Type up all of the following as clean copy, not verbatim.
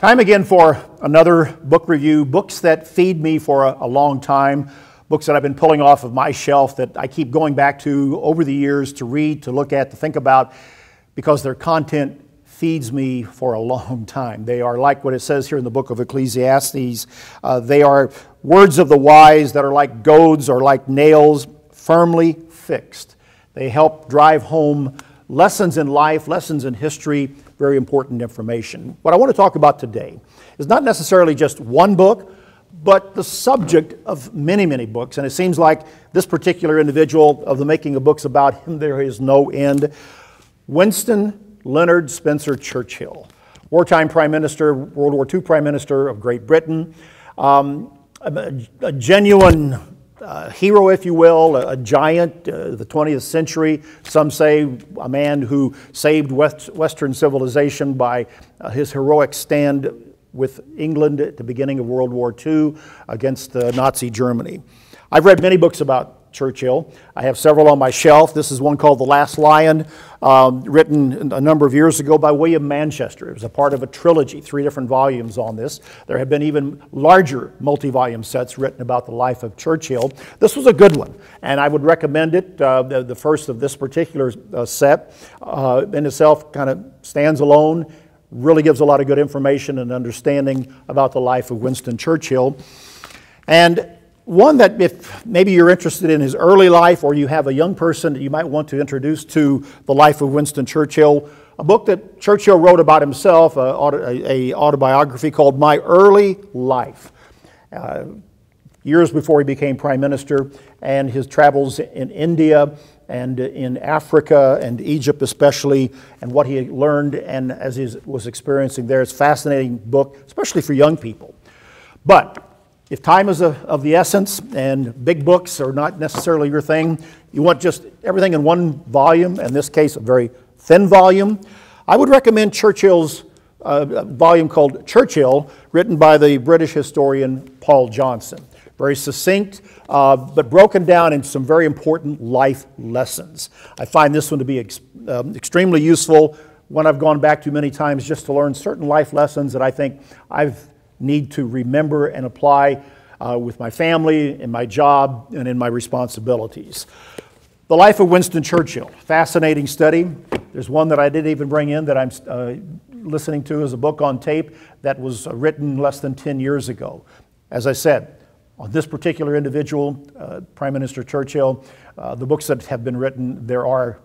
Time again for another book review, books that feed me for a long time, books that I've been pulling off of my shelf that I keep going back to over the years to read, to look at, to think about, because their content feeds me for a long time. They are like what it says here in the book of Ecclesiastes. They are words of the wise that are like goads or like nails firmly fixed. They help drive home lessons in life, lessons in history, very important information. What I want to talk about today is not necessarily just one book, but the subject of many, many books. And it seems like this particular individual, of the making of books about him, there is no end. Winston Leonard Spencer Churchill, wartime Prime Minister, World War II Prime Minister of Great Britain, a genuine hero, if you will, a giant of the 20th century. Some say a man who saved Western civilization by his heroic stand with England at the beginning of World War II against Nazi Germany. I've read many books about Churchill. I have several on my shelf. This is one called The Last Lion, written a number of years ago by William Manchester. It was a part of a trilogy, 3 different volumes on this. There have been even larger multi-volume sets written about the life of Churchill. This was a good one, and I would recommend it. The first of this particular set in itself kind of stands alone, really gives a lot of good information and understanding about the life of Winston Churchill. And one that, if maybe you're interested in his early life, or you have a young person that you might want to introduce to the life of Winston Churchill, a book that Churchill wrote about himself, an autobiography called My Early Life, years before he became Prime Minister, and his travels in India and in Africa and Egypt especially, and what he learned and as he was experiencing there. It's a fascinating book, especially for young people. But if time is of the essence and big books are not necessarily your thing, you want just everything in one volume, in this case a very thin volume, I would recommend Churchill's volume called Churchill, written by the British historian Paul Johnson. Very succinct, but broken down in some very important life lessons. I find this one to be extremely useful, one I've gone back to many times just to learn certain life lessons that I think I've need to remember and apply with my family, in my job, and in my responsibilities. The Life of Winston Churchill, fascinating study. There's one that I didn't even bring in that I'm listening to as a book on tape that was written less than 10 years ago. As I said, on this particular individual, Prime Minister Churchill, the books that have been written, there are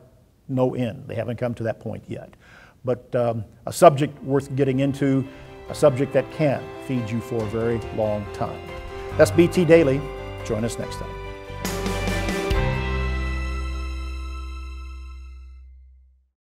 no end. They haven't come to that point yet. But a subject worth getting into, a subject that can feed you for a very long time. That's BT Daily. Join us next time.